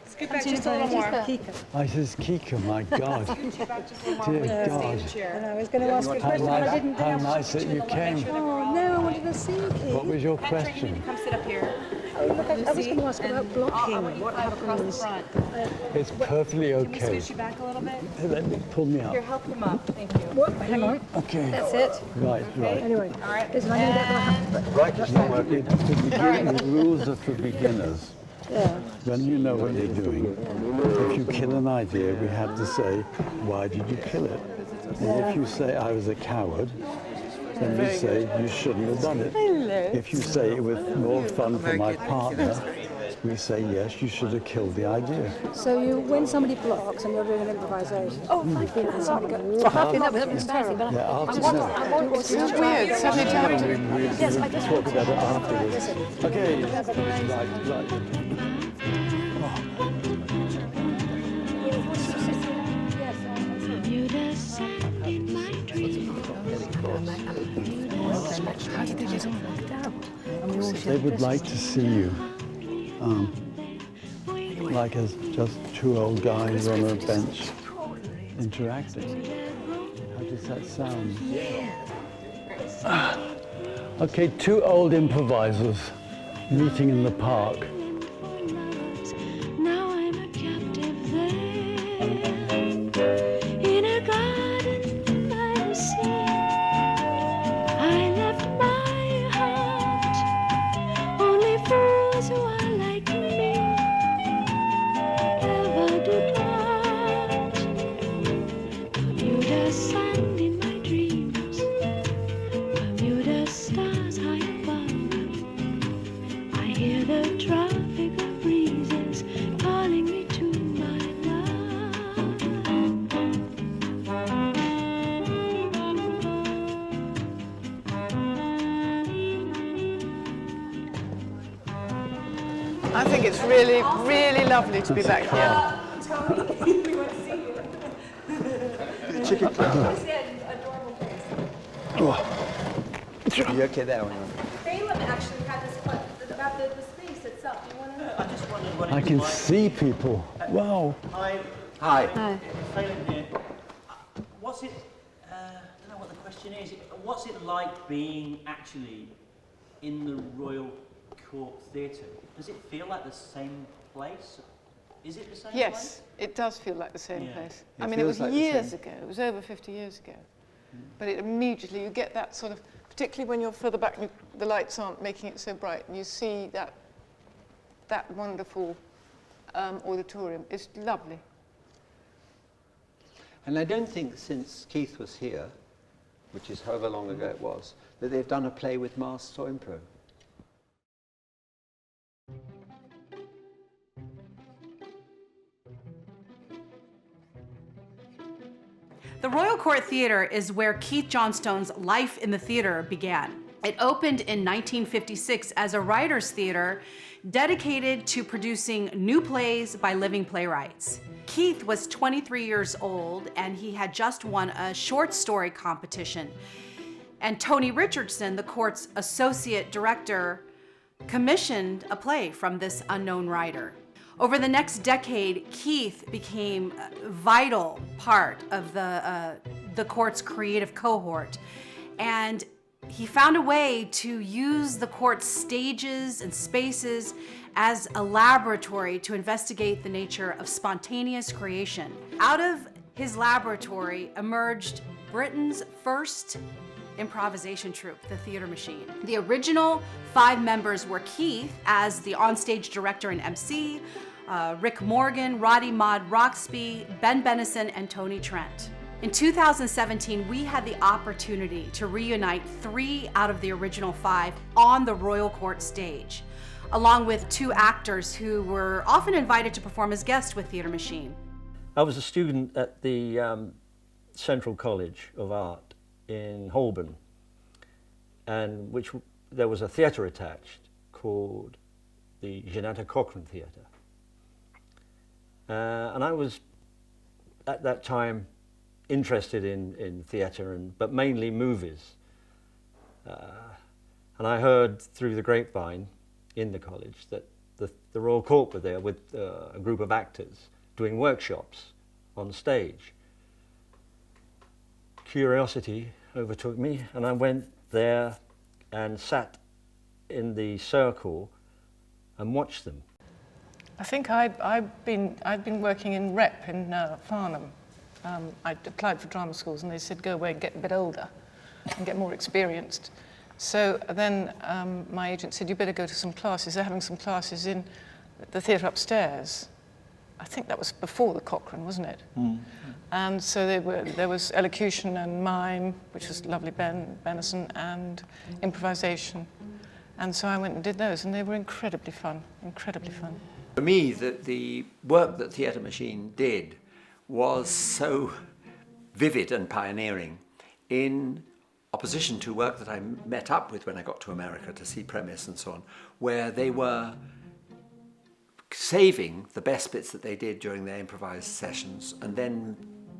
Scoot back just a little more. I says, Kika, my God. Scoot back just a little more. Dear Stay in God. the chair. I was going to ask you a question, but I didn't. How nice that you came. Oh, no, I wanted to see you, Keith. What was your Patrick, you need question? to come sit up here. Oh, look, I was going to ask about blocking. What across the front? It's perfectly Can we okay. switch you back a little bit? Let me pull me Here, up. help him up. Thank you. What? Hang on. Okay. That's it. Right, right. Anyway, All right. listen, I'm going to get Right, it's not working. The rules are for beginners. When you know what you're doing, if you kill an idea, we have to say, why did you kill it? And if you say, I was a coward, then we say, you shouldn't have done it. If you say, it was more fun for my partner, we say, yes, you should have killed the idea. So when somebody blocks and you're doing an improvisation, that was terrible. Yeah, after that. It's so weird. Suddenly yes, I just talk about it afterwards. Okay, right. They would like to see you, like as just two old guys on a bench interacting. How does that sound? Okay, two old improvisers meeting in the park. Now I'm a captive there, in a garden by the sea. I left my heart, only fools who are like me ever depart. Bermuda sand in my dreams, Bermuda stars high above. I hear the traffic of breezes calling me to my love. I think it's really, really lovely to be back here. Chicken You okay there? Balaam actually had this question about the space itself. You want to? I just wondered what I can see people. Wow. Hi. Hi. Phelan here. What's it, I don't know what the question is. What's it like being actually in the Royal Court Theatre? Does it feel like the same place? Is it the same place? Yes, it does feel like the same Yeah. place. It I mean, it was feels like the years same. ago. It was over 50 years ago. But it immediately, you get that sort of, particularly when you're further back and the lights aren't making it so bright, and you see that wonderful auditorium. It's lovely. And I don't think since Keith was here, which is however long ago it was, that they've done a play with masks or improv. The Royal Court Theatre is where Keith Johnstone's life in the theatre began. It opened in 1956 as a writer's theatre dedicated to producing new plays by living playwrights. Keith was 23 years old and he had just won a short story competition. And Tony Richardson, the court's associate director, commissioned a play from this unknown writer. Over the next decade, Keith became a vital part of the court's creative cohort. And he found a way to use the court's stages and spaces as a laboratory to investigate the nature of spontaneous creation. Out of his laboratory emerged Britain's first improvisation troupe, the Theatre Machine. The original 5 members were Keith as the onstage director and MC, Rick Morgan, Roddy Maud Roxby, Ben Benison, and Tony Trent. In 2017, we had the opportunity to reunite 3 out of the original 5 on the Royal Court stage, along with 2 actors who were often invited to perform as guests with Theatre Machine. I was a student at the Central College of Art in Holborn, and there was a theatre attached called the Janetta Cochrane Theatre. And I was, at that time, interested in theatre, but mainly movies. And I heard through the grapevine in the college that the Royal Court were there with a group of actors doing workshops on stage. Curiosity overtook me, and I went there and sat in the circle and watched them. I think I'd been working in rep in Farnham. I applied for drama schools and they said go away and get a bit older and get more experienced. So then my agent said you better go to some classes. They're having some classes in the theatre upstairs. I think that was before the Cochrane, wasn't it? Mm. And so there was elocution and mime, which was lovely, Benison, and improvisation. And so I went and did those, and they were incredibly fun, incredibly fun. For me, the work that Theatre Machine did was so vivid and pioneering in opposition to work that I met up with when I got to America to see Premise and so on, where they were saving the best bits that they did during their improvised sessions and then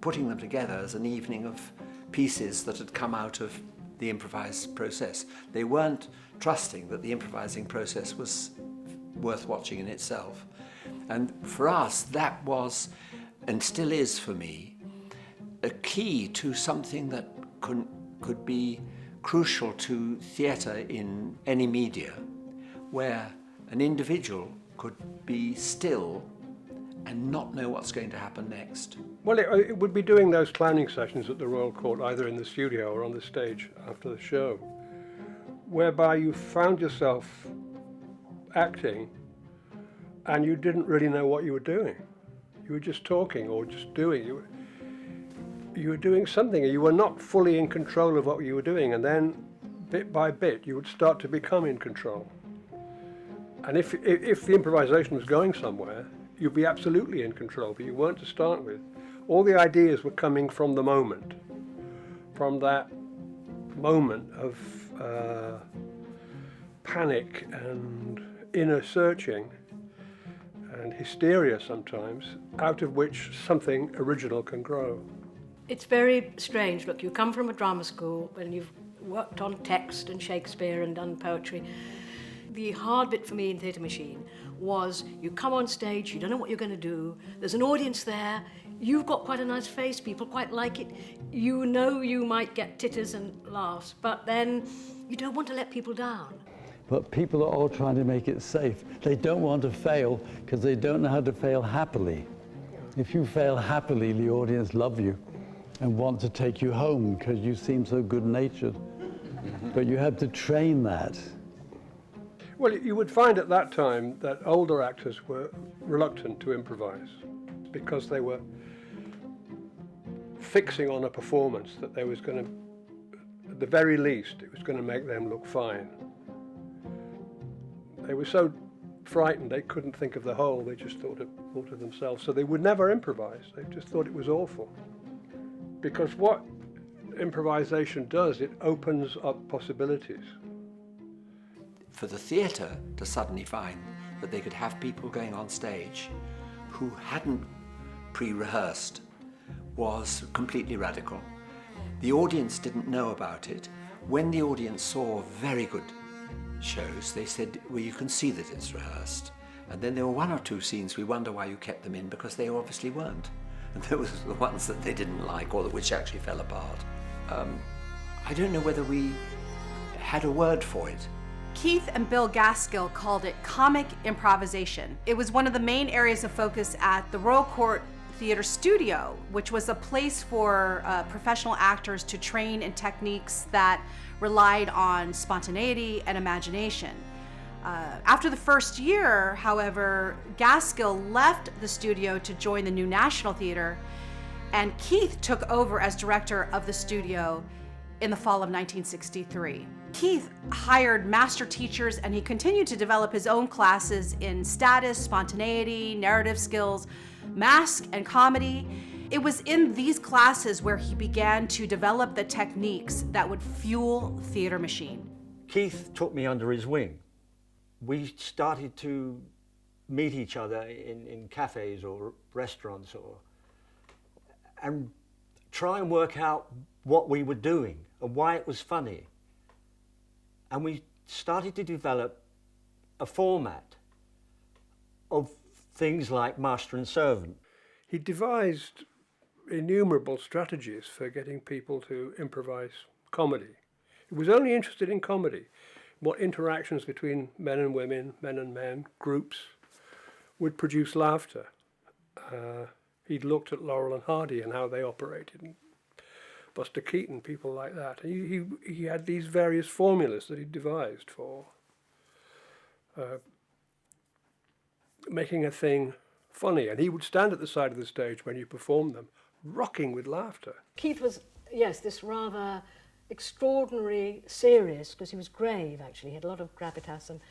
putting them together as an evening of pieces that had come out of the improvised process. They weren't trusting that the improvising process was worth watching in itself. And for us, that was, and still is for me, a key to something that could be crucial to theatre in any media, where an individual could be still and not know what's going to happen next. Well, it would be doing those clowning sessions at the Royal Court, either in the studio or on the stage after the show, whereby you found yourself acting and you didn't really know what you were doing. You were just talking or just doing. You were doing something, and you were not fully in control of what you were doing, and then bit by bit you would start to become in control. And if the improvisation was going somewhere, you'd be absolutely in control, but you weren't to start with. All the ideas were coming from the moment, from that moment of panic and inner searching and hysteria sometimes, out of which something original can grow. It's very strange. Look, you come from a drama school and you've worked on text and Shakespeare and done poetry. The hard bit for me in Theatre Machine was you come on stage, you don't know what you're going to do, there's an audience there, you've got quite a nice face, people quite like it, you know you might get titters and laughs, but then you don't want to let people down. But people are all trying to make it safe. They don't want to fail because they don't know how to fail happily. If you fail happily, the audience love you and want to take you home because you seem so good-natured. But you have to train that. Well, you would find at that time that older actors were reluctant to improvise because they were fixing on a performance that they was going to, at the very least, it was going to make them look fine. They were so frightened they couldn't think of the whole, they just thought of themselves. So they would never improvise, they just thought it was awful. Because what improvisation does, it opens up possibilities. For the theatre to suddenly find that they could have people going on stage who hadn't pre-rehearsed was completely radical. The audience didn't know about it. When the audience saw very good shows, they said, well, you can see that it's rehearsed. And then there were one or two scenes we wonder why you kept them in, because they obviously weren't. And those were the ones that they didn't like, or which actually fell apart. I don't know whether we had a word for it. Keith and Bill Gaskill called it comic improvisation. It was one of the main areas of focus at the Royal Court Theatre Studio, which was a place for professional actors to train in techniques that relied on spontaneity and imagination. After the first year, however, Gaskill left the studio to join the New National Theatre, and Keith took over as director of the studio in the fall of 1963. Keith hired master teachers, and he continued to develop his own classes in status, spontaneity, narrative skills, mask, and comedy. It was in these classes where he began to develop the techniques that would fuel Theatre Machine. Keith took me under his wing. We started to meet each other in cafes or restaurants and try and work out what we were doing and why it was funny. And we started to develop a format of things like master and servant. He devised innumerable strategies for getting people to improvise comedy. He was only interested in comedy, what interactions between men and women, men and men, groups, would produce laughter. He'd looked at Laurel and Hardy and how they operated, and Buster Keaton, people like that. He had these various formulas that he devised for making a thing funny, and he would stand at the side of the stage when you performed them, rocking with laughter. Keith was, yes, this rather extraordinary, serious, because he was grave actually, he had a lot of gravitas and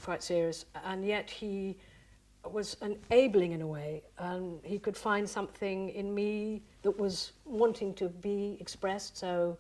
quite serious, and yet he was enabling in a way, and he could find something in me that was wanting to be expressed, so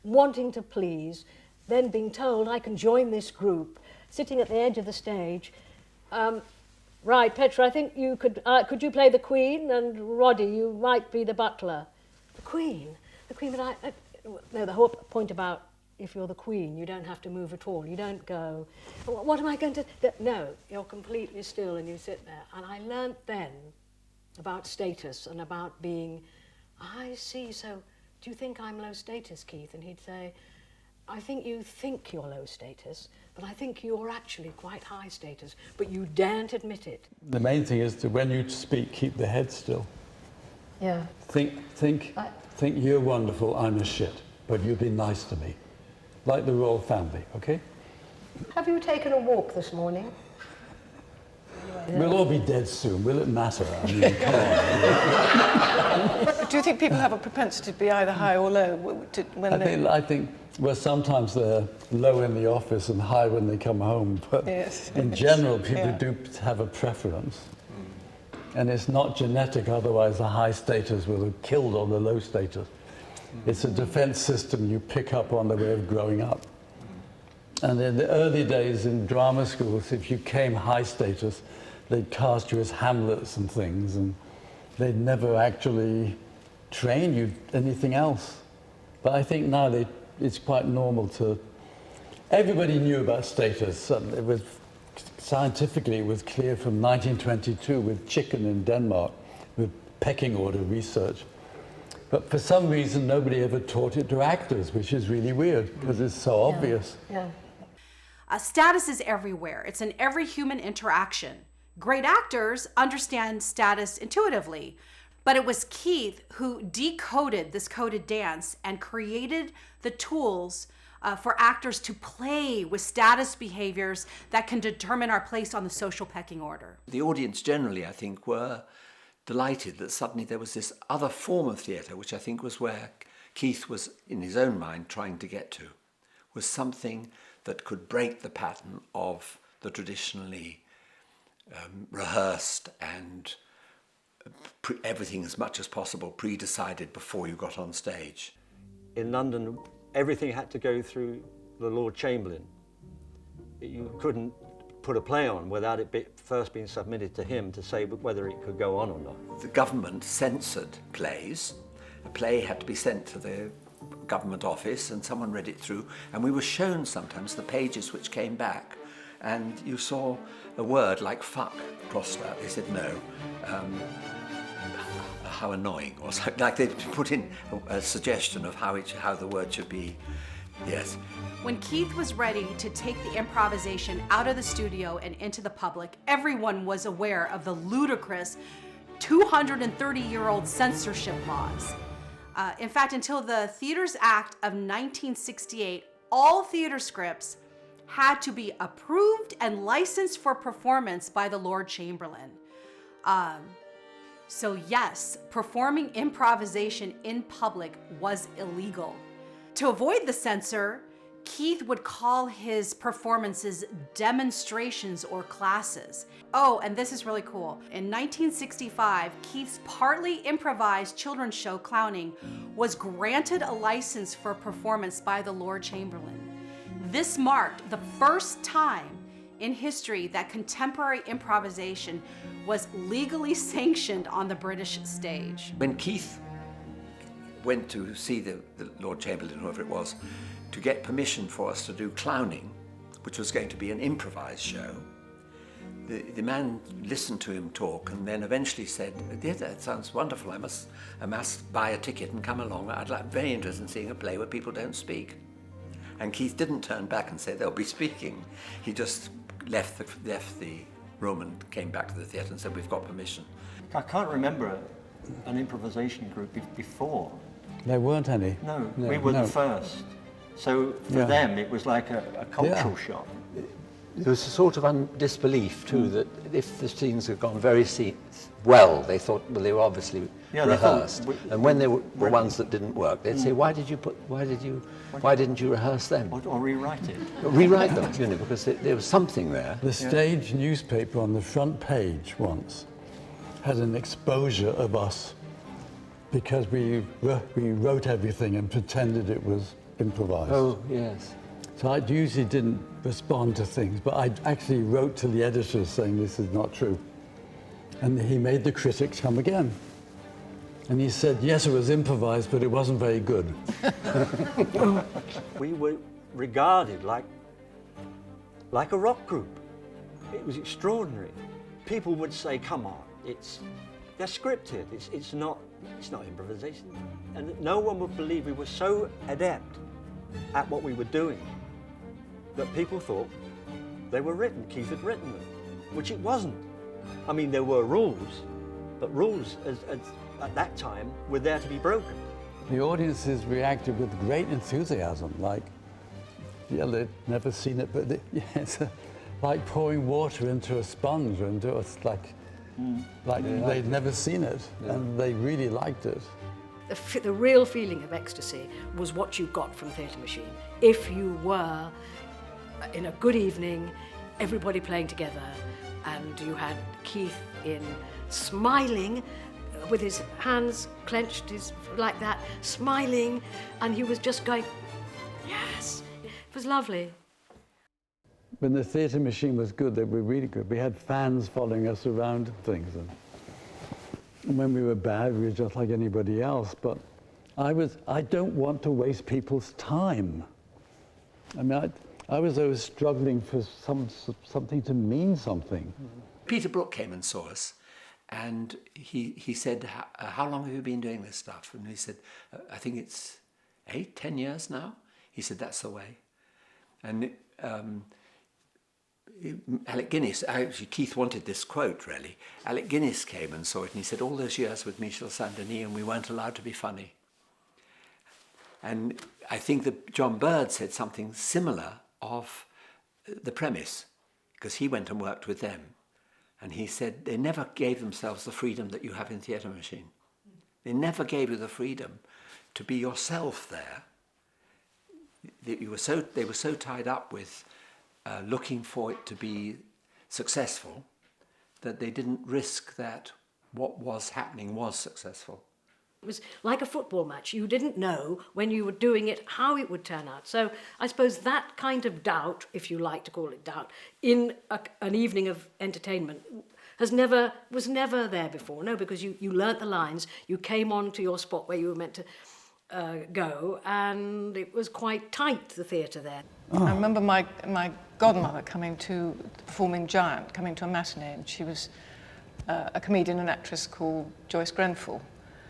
wanting to please, then being told I can join this group, sitting at the edge of the stage. Right, Petra, I think you could you play the Queen, and Roddy, you might be the butler. The Queen, but no, the whole point about if you're the Queen, you don't have to move at all. You don't go, what am I going to do? No, you're completely still and you sit there. And I learnt then about status and about being, I see, so do you think I'm low status, Keith? And he'd say, I think you think you're low status, but I think you're actually quite high status, but you daren't admit it. The main thing is that when you speak, keep the head still. Yeah. Think you're wonderful, I'm a shit, but you've been nice to me. Like the royal family, okay? Have you taken a walk this morning? We'll all be dead soon, will it matter? I mean, come on. But do you think people have a propensity to be either high or low? I think, well, sometimes they're low in the office and high when they come home, but yes. in general, people do have a preference. And it's not genetic, otherwise the high status will have killed all the low status. It's a defense system you pick up on the way of growing up. And in the early days in drama schools, if you came high status, they'd cast you as Hamlets and things, and they'd never actually train you anything else. But I think now it's quite normal to... Everybody knew about status. It was, scientifically, it was clear from 1922 with chicken in Denmark, with pecking order research. But for some reason, nobody ever taught it to actors, which is really weird, because it's so obvious. Yeah. Status is everywhere. It's in every human interaction. Great actors understand status intuitively, but it was Keith who decoded this coded dance and created the tools for actors to play with status behaviors that can determine our place on the social pecking order. The audience generally, I think, were delighted that suddenly there was this other form of theatre, which I think was where Keith was, in his own mind, trying to get to, was something that could break the pattern of the traditionally rehearsed and everything as much as possible pre-decided before you got on stage. In London, everything had to go through the Lord Chamberlain. You couldn't put a play on without it first being submitted to him to say whether it could go on or not. The government censored plays. A play had to be sent to the government office and someone read it through, and we were shown sometimes the pages which came back, and you saw a word like fuck crossed out. They said no. How annoying, or something. Like they put in a suggestion of how the word should be. Yes. When Keith was ready to take the improvisation out of the studio and into the public, everyone was aware of the ludicrous 230-year-old censorship laws. In fact, until the Theatres Act of 1968, all theater scripts had to be approved and licensed for performance by the Lord Chamberlain. So yes, performing improvisation in public was illegal. To avoid the censor, Keith would call his performances demonstrations or classes. Oh, and this is really cool. In 1965, Keith's partly improvised children's show, Clowning, was granted a license for performance by the Lord Chamberlain. This marked the first time in history that contemporary improvisation was legally sanctioned on the British stage. When Keith went to see the Lord Chamberlain, whoever it was, to get permission for us to do Clowning, which was going to be an improvised show, the man listened to him talk and then eventually said, "Yeah, that sounds wonderful. I must buy a ticket and come along. I'm very interested in seeing a play where people don't speak." And Keith didn't turn back and say they'll be speaking. He just left the room and came back to the theatre and said, "We've got permission." I can't remember an improvisation group before. There weren't any. No, we were the first. So for them, it was like a cultural shock. There was a sort of disbelief too that if the scenes had gone very well, they thought, well, they were obviously rehearsed. And when they were the ones that didn't work, they'd say, why didn't you rehearse them? Or rewrite it. Rewrite them, you know, because there was something there. The stage newspaper on the front page once had an exposure of us because we wrote everything and pretended it was improvised. Oh, yes. So I usually didn't respond to things, but I actually wrote to the editors saying this is not true. And he made the critics come again. And he said, yes, it was improvised, but it wasn't very good. We were regarded like a rock group. It was extraordinary. People would say, come on, they're scripted, it's not improvisation. And no one would believe we were so adept at what we were doing that people thought they were written, Keith had written them, which it wasn't. I mean, there were rules, but rules at that time were there to be broken. The audiences reacted with great enthusiasm, like, yeah, they'd never seen it, but it's like pouring water into a sponge, and it's like they'd never seen it, and they really liked it. The real feeling of ecstasy was what you got from Theatre Machine. If you were in a good evening, everybody playing together, and you had Keith in smiling with his hands clenched like that, smiling, and he was just going, yes, it was lovely. When the Theatre Machine was good, they were really good. We had fans following us around and things. And when we were bad, we were just like anybody else. But I don't want to waste people's time. I mean, I was always struggling for something to mean something. Peter Brook came and saw us, and he said, how long have you been doing this stuff? And he said, I think it's 10 years now. He said, that's the way. And Alec Guinness, actually Keith wanted this quote really. Alec Guinness came and saw it, and he said, all those years with Michel Saint-Denis and we weren't allowed to be funny. And I think that John Bird said something similar of the premise, because he went and worked with them. And he said they never gave themselves the freedom that you have in Theatre Machine. They never gave you the freedom to be yourself there. They were so tied up with looking for it to be successful that they didn't risk that what was happening was successful. It was like a football match. You didn't know when you were doing it how it would turn out. So I suppose that kind of doubt, if you like to call it doubt, in an evening of entertainment was never there before. No, because you learnt the lines, you came on to your spot where you were meant to go, and it was quite tight, the theatre there. I remember my godmother coming to the Performing Giant, coming to a matinee, and she was a comedian and actress called Joyce Grenfell.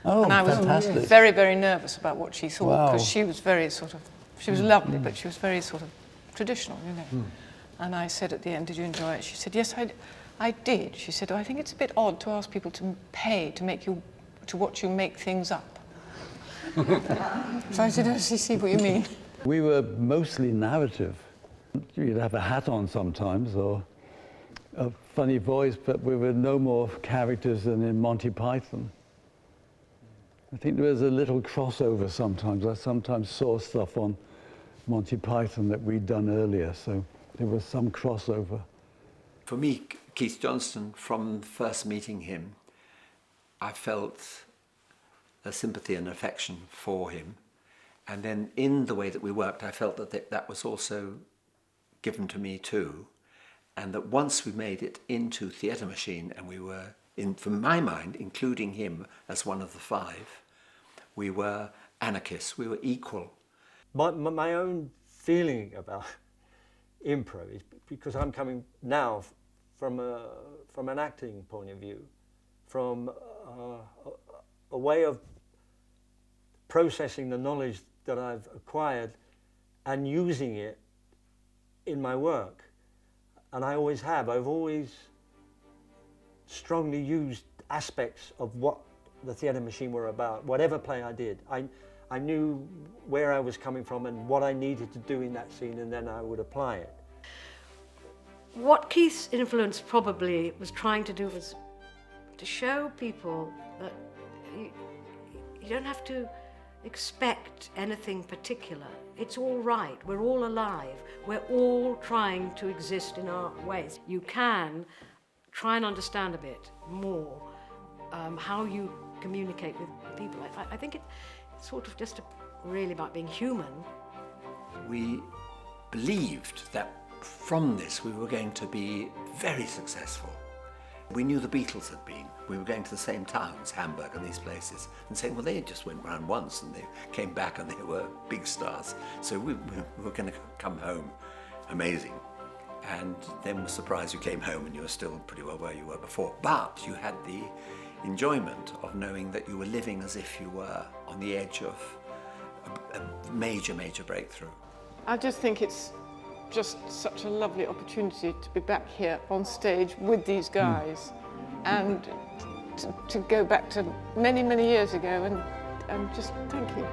Oh, and I was fantastic. very, very nervous about what she thought, because Wow. she was very she was lovely, but she was very sort of traditional, you know. And I said at the end, did you enjoy it? She said, yes, I did. She said, oh, I think it's a bit odd to ask people to pay to watch you make things up. So I said, I see what you mean. We were mostly narrative. You'd have a hat on sometimes, or a funny voice, but we were no more characters than in Monty Python. I think there was a little crossover sometimes. I sometimes saw stuff on Monty Python that we'd done earlier, so there was some crossover. For me, Keith Johnstone, from first meeting him, I felt a sympathy and affection for him. And then in the way that we worked, I felt that was also given to me too. And that once we made it into Theatre Machine, and we were, from my mind, including him as one of the five, we were anarchists, we were equal. My own feeling about improv is because I'm coming now from an acting point of view, from a way of processing the knowledge that I've acquired and using it in my work. And I always have. I've always strongly used aspects of what the theatre machine were about, whatever play I did. I knew where I was coming from and what I needed to do in that scene, and then I would apply it. What Keith's influence probably was trying to do was to show people that you don't have to expect anything particular. It's all right. We're all alive. We're all trying to exist in our ways. You can try and understand a bit more how you communicate with people. I think it's sort of just really about being human. We believed that from this we were going to be very successful. We knew the Beatles had been. We were going to the same towns, Hamburg and these places, and saying, well, they just went round once and they came back and they were big stars. So we were going to come home amazing. And then we're surprised you came home and you were still pretty well where you were before. But you had the enjoyment of knowing that you were living as if you were on the edge of a major, major breakthrough. I just think it's just such a lovely opportunity to be back here on stage with these guys and to go back to many, many years ago and just thank you.